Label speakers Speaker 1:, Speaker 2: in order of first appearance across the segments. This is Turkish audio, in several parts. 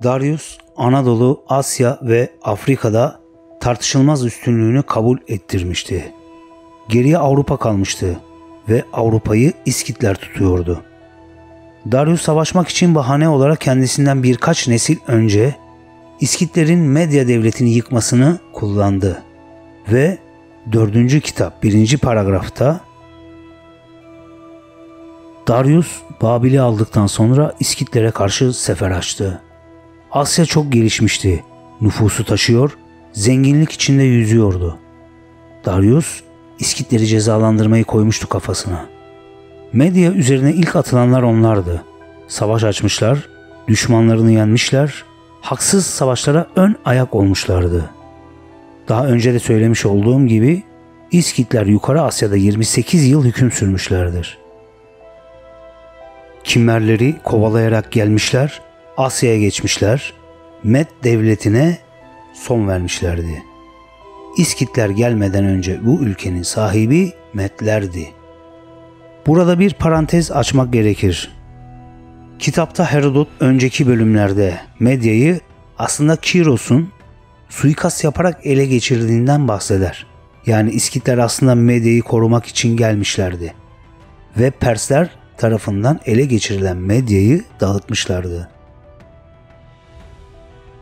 Speaker 1: Darius, Anadolu, Asya ve Afrika'da tartışılmaz üstünlüğünü kabul ettirmişti. Geriye Avrupa kalmıştı ve Avrupa'yı İskitler tutuyordu. Darius savaşmak için bahane olarak kendisinden birkaç nesil önce İskitlerin Medya devletini yıkmasını kullandı ve 4. kitap 1. paragrafta Darius Babil'i aldıktan sonra İskitlere karşı sefer açtı. Asya çok gelişmişti. Nüfusu taşıyor, zenginlik içinde yüzüyordu. Darius İskitleri cezalandırmayı koymuştu kafasına. Medya üzerine ilk atılanlar onlardı. Savaş açmışlar, düşmanlarını yenmişler, haksız savaşlara ön ayak olmuşlardı. Daha önce de söylemiş olduğum gibi İskitler Yukarı Asya'da 28 yıl hüküm sürmüşlerdir. Kimmerleri kovalayarak gelmişler, Asya'ya geçmişler, Med devletine son vermişlerdi. İskitler gelmeden önce bu ülkenin sahibi Medlerdi. Burada bir parantez açmak gerekir. Kitapta Herodot önceki bölümlerde Medya'yı aslında Kiros'un suikast yaparak ele geçirdiğinden bahseder. Yani İskitler aslında Medya'yı korumak için gelmişlerdi. Ve Persler tarafından ele geçirilen Medya'yı dağıtmışlardı.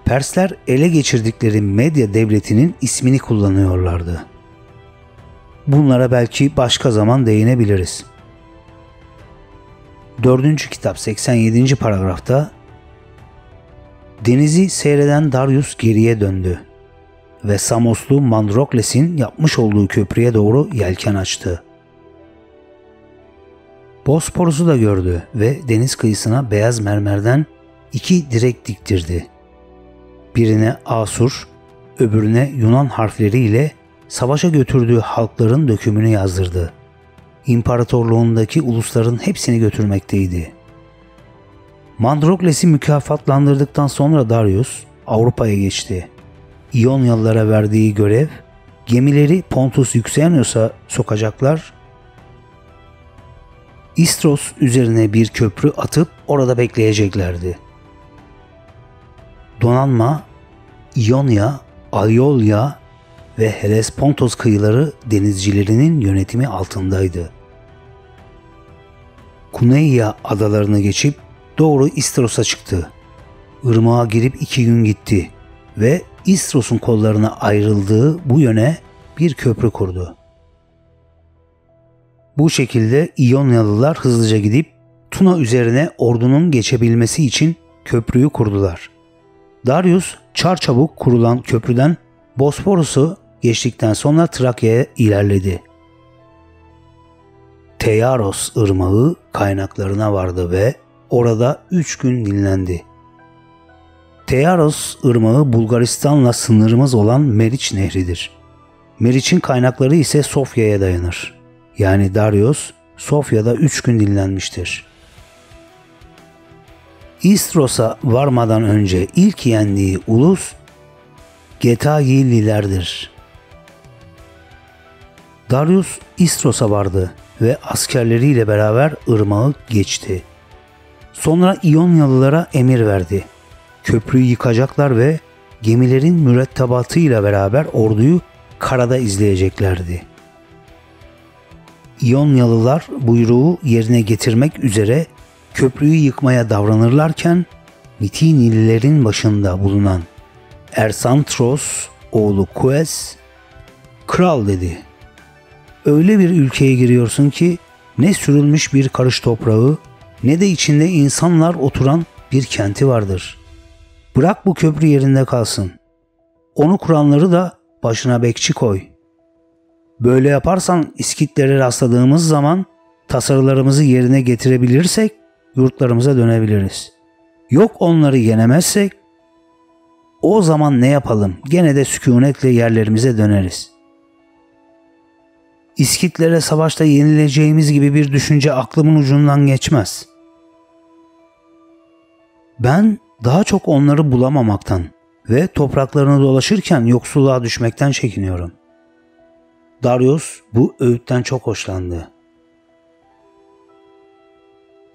Speaker 1: Persler ele geçirdikleri Medya devletinin ismini kullanıyorlardı. Bunlara belki başka zaman değinebiliriz. 4. kitap 87. paragrafta denizi seyreden Darius geriye döndü ve Samoslu Mandrokles'in yapmış olduğu köprüye doğru yelken açtı. Bosporus'u da gördü ve deniz kıyısına beyaz mermerden 2 direk diktirdi. Birine Asur, öbürüne Yunan harfleriyle savaşa götürdüğü halkların dökümünü yazdırdı. İmparatorluğundaki ulusların hepsini götürmekteydi. Mandrokles'i mükafatlandırdıktan sonra Darius Avrupa'ya geçti. İyonyalılara verdiği görev, gemileri Pontus Yuksenios'a sokacaklar, İstros üzerine bir köprü atıp orada bekleyeceklerdi. Donanma, İonya, Ayolya ve Helespontos kıyıları denizcilerinin yönetimi altındaydı. Kuneyya adalarını geçip doğru İstros'a çıktı. Irmağa girip 2 gün gitti ve İstros'un kollarına ayrıldığı bu yöne bir köprü kurdu. Bu şekilde İyonyalılar hızlıca gidip Tuna üzerine ordunun geçebilmesi için köprüyü kurdular. Darius çarçabuk kurulan köprüden Bosporus'u geçtikten sonra Trakya'ya ilerledi. Teyaros ırmağı kaynaklarına vardı ve orada 3 gün dinlendi. Teyaros ırmağı Bulgaristan'la sınırımız olan Meriç Nehri'dir. Meriç'in kaynakları ise Sofya'ya dayanır. Yani Darius Sofya'da 3 gün dinlenmiştir. İstros'a varmadan önce ilk yendiği ulus Getayililerdir. Darius İstros'a vardı ve askerleriyle beraber ırmağı geçti. Sonra İyonyalılara emir verdi. Köprüyü yıkacaklar ve gemilerin mürettebatıyla beraber orduyu karada izleyeceklerdi. İyonyalılar buyruğu yerine getirmek üzere köprüyü yıkmaya davranırlarken Mitinililerin başında bulunan Ersantros oğlu Kues, "Kral," dedi. "Öyle bir ülkeye giriyorsun ki ne sürülmüş bir karış toprağı ne de içinde insanlar oturan bir kenti vardır. Bırak bu köprü yerinde kalsın. Onu kuranları da başına bekçi koy. Böyle yaparsan İskitlere rastladığımız zaman tasarılarımızı yerine getirebilirsek yurtlarımıza dönebiliriz. Yok onları yenemezsek o zaman ne yapalım? Gene de sükunetle yerlerimize döneriz. İskitlere savaşta yenileceğimiz gibi bir düşünce aklımın ucundan geçmez. Ben daha çok onları bulamamaktan ve topraklarını dolaşırken yoksulluğa düşmekten çekiniyorum." Darius bu öğütten çok hoşlandı.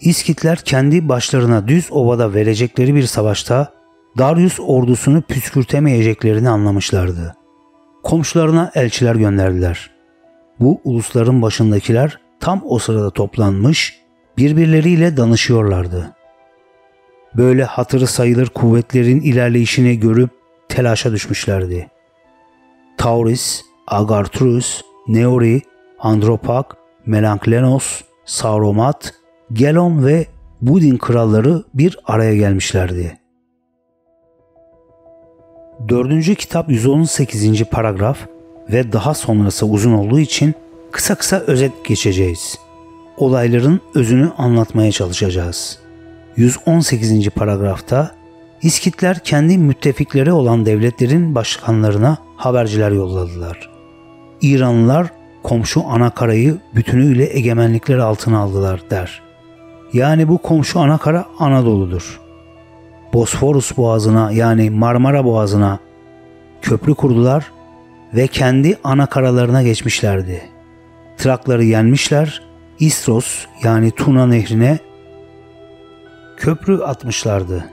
Speaker 1: İskitler kendi başlarına düz ovada verecekleri bir savaşta Darius ordusunu püskürtemeyeceklerini anlamışlardı. Komşularına elçiler gönderdiler. Bu ulusların başındakiler tam o sırada toplanmış, birbirleriyle danışıyorlardı. Böyle hatırı sayılır kuvvetlerin ilerleyişini görüp telaşa düşmüşlerdi. Tauris, Agarthrus, Neori, Andropak, Melanklenos, Sauromat, Gelon ve Budin kralları bir araya gelmişlerdi. 4. kitap 118. paragraf ve daha sonrası uzun olduğu için kısa kısa özet geçeceğiz. Olayların özünü anlatmaya çalışacağız. 118. paragrafta İskitler kendi müttefikleri olan devletlerin başkanlarına haberciler yolladılar. İranlılar komşu anakarayı bütünüyle egemenlikleri altına aldılar der. Yani bu komşu anakara Anadolu'dur. Bosforus Boğazı'na yani Marmara Boğazı'na köprü kurdular ve kendi anakaralarına geçmişlerdi. Trakları yenmişler, İstros yani Tuna Nehri'ne köprü atmışlardı.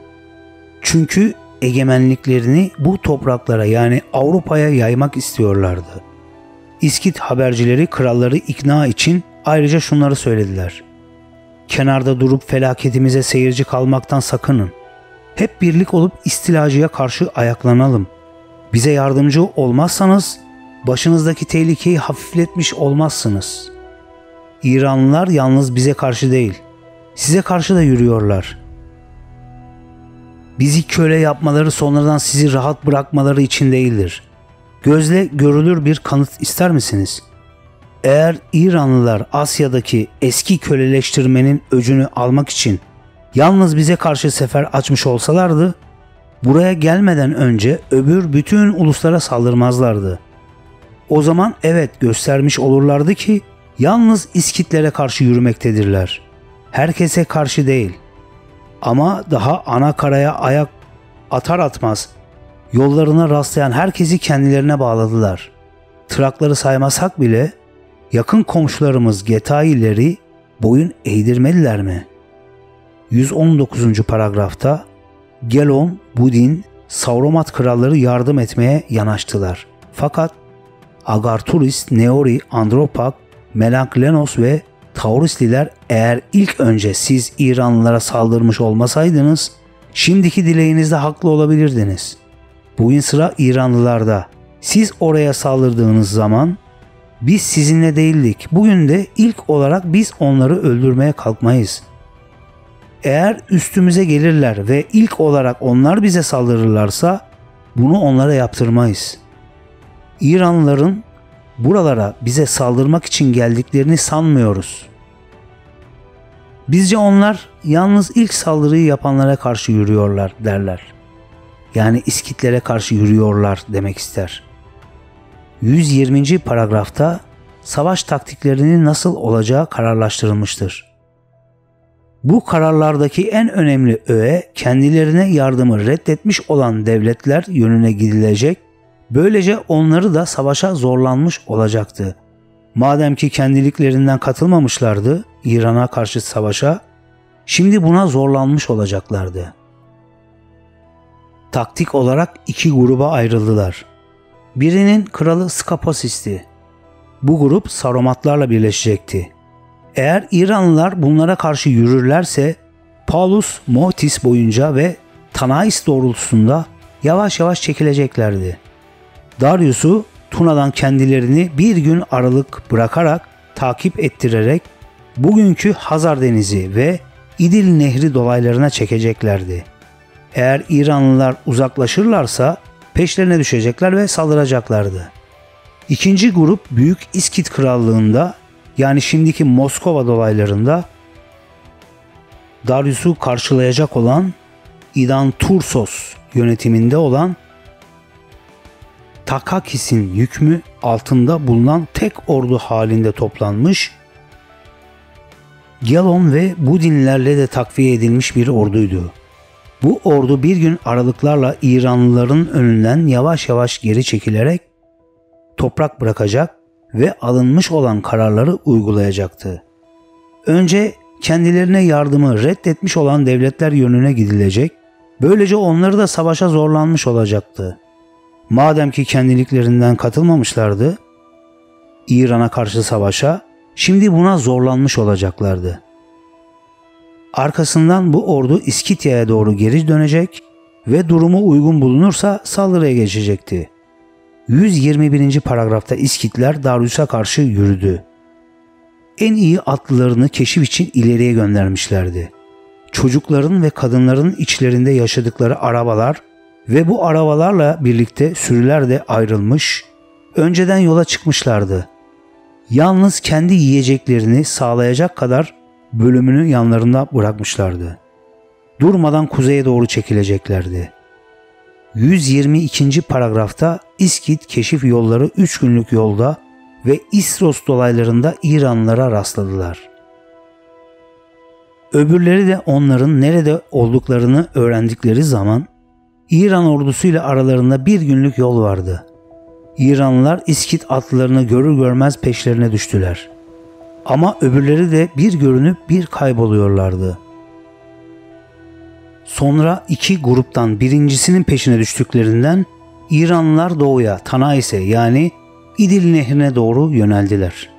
Speaker 1: Çünkü egemenliklerini bu topraklara yani Avrupa'ya yaymak istiyorlardı. İskit habercileri kralları ikna için ayrıca şunları söylediler. Kenarda durup felaketimize seyirci kalmaktan sakının. Hep birlik olup istilacıya karşı ayaklanalım. Bize yardımcı olmazsanız başınızdaki tehlikeyi hafifletmiş olmazsınız. İranlılar yalnız bize karşı değil, size karşı da yürüyorlar. Bizi köle yapmaları sonradan sizi rahat bırakmaları için değildir. Gözle görülür bir kanıt ister misiniz? Eğer İranlılar Asya'daki eski köleleştirmenin öcünü almak için yalnız bize karşı sefer açmış olsalardı, buraya gelmeden önce öbür bütün uluslara saldırmazlardı. O zaman evet göstermiş olurlardı ki yalnız İskitlere karşı yürümektedirler. Herkese karşı değil. Ama daha ana karaya ayak atar atmaz yollarına rastlayan herkesi kendilerine bağladılar. Trakları saymazsak bile yakın komşularımız Getaileri boyun eğdirmediler mi? 119. paragrafta Gelon, Budin, Sauromat kralları yardım etmeye yanaştılar. Fakat Agarthuris, Neori, Andropak, Melanklenos ve Taurisliler eğer ilk önce siz İranlılara saldırmış olmasaydınız şimdiki dileğinizde haklı olabilirdiniz. Bugün sıra İranlılarda. Siz oraya saldırdığınız zaman biz sizinle değildik. Bugün de ilk olarak biz onları öldürmeye kalkmayız. Eğer üstümüze gelirler ve ilk olarak onlar bize saldırırlarsa bunu onlara yaptırmayız. İranlıların buralara bize saldırmak için geldiklerini sanmıyoruz. Bizce onlar yalnız ilk saldırıyı yapanlara karşı yürüyorlar derler. Yani İskitlere karşı yürüyorlar demek ister. 120. paragrafta savaş taktiklerinin nasıl olacağı kararlaştırılmıştır. Bu kararlardaki en önemli öğe kendilerine yardımı reddetmiş olan devletler yönüne gidilecek, böylece onları da savaşa zorlanmış olacaktı. Madem ki kendiliklerinden katılmamışlardı İran'a karşı savaşa, şimdi buna zorlanmış olacaklardı. Taktik olarak iki gruba ayrıldılar. Birinin kralı Skaposis'ti. Bu grup Sauromatlarla birleşecekti. Eğer İranlılar bunlara karşı yürürlerse Palus Motis boyunca ve Tanais doğrultusunda yavaş yavaş çekileceklerdi. Darius'u Tuna'dan kendilerini bir gün aralık bırakarak takip ettirerek bugünkü Hazar Denizi ve İdil Nehri dolaylarına çekeceklerdi. Eğer İranlılar uzaklaşırlarsa peşlerine düşecekler ve saldıracaklardı. İkinci grup Büyük İskit Krallığında yani şimdiki Moskova dolaylarında Darius'u karşılayacak olan İdantursos yönetiminde olan Takakis'in hükmü altında bulunan tek ordu halinde toplanmış, Gelon ve Budinlerle de takviye edilmiş bir orduydu. Bu ordu bir gün aralıklarla İranlıların önünden yavaş yavaş geri çekilerek toprak bırakacak ve alınmış olan kararları uygulayacaktı. Önce kendilerine yardımı reddetmiş olan devletler yönüne gidilecek, Böylece onları da savaşa zorlanmış olacaktı. Madem ki kendiliklerinden katılmamışlardı İran'a karşı savaşa, şimdi buna zorlanmış olacaklardı. Arkasından bu ordu İskitya'ya doğru geri dönecek ve durumu uygun bulunursa saldırıya geçecekti. 121. paragrafta İskitler Darius'a karşı yürüdü. En iyi atlılarını keşif için ileriye göndermişlerdi. Çocukların ve kadınların içlerinde yaşadıkları arabalar ve bu arabalarla birlikte sürüler de ayrılmış, önceden yola çıkmışlardı. Yalnız kendi yiyeceklerini sağlayacak kadar bölümünü yanlarında bırakmışlardı. Durmadan kuzeye doğru çekileceklerdi. 122. paragrafta İskit keşif yolları 3 günlük yolda ve İsros dolaylarında İranlılara rastladılar. Öbürleri de onların nerede olduklarını öğrendikleri zaman İran ordusuyla aralarında 1 günlük yol vardı. İranlılar İskit atlılarını görür görmez peşlerine düştüler. Ama öbürleri de bir görünüp bir kayboluyorlardı. Sonra 2 gruptan birincisinin peşine düştüklerinden İranlılar doğuya Tanais'e yani İdil Nehri'ne doğru yöneldiler.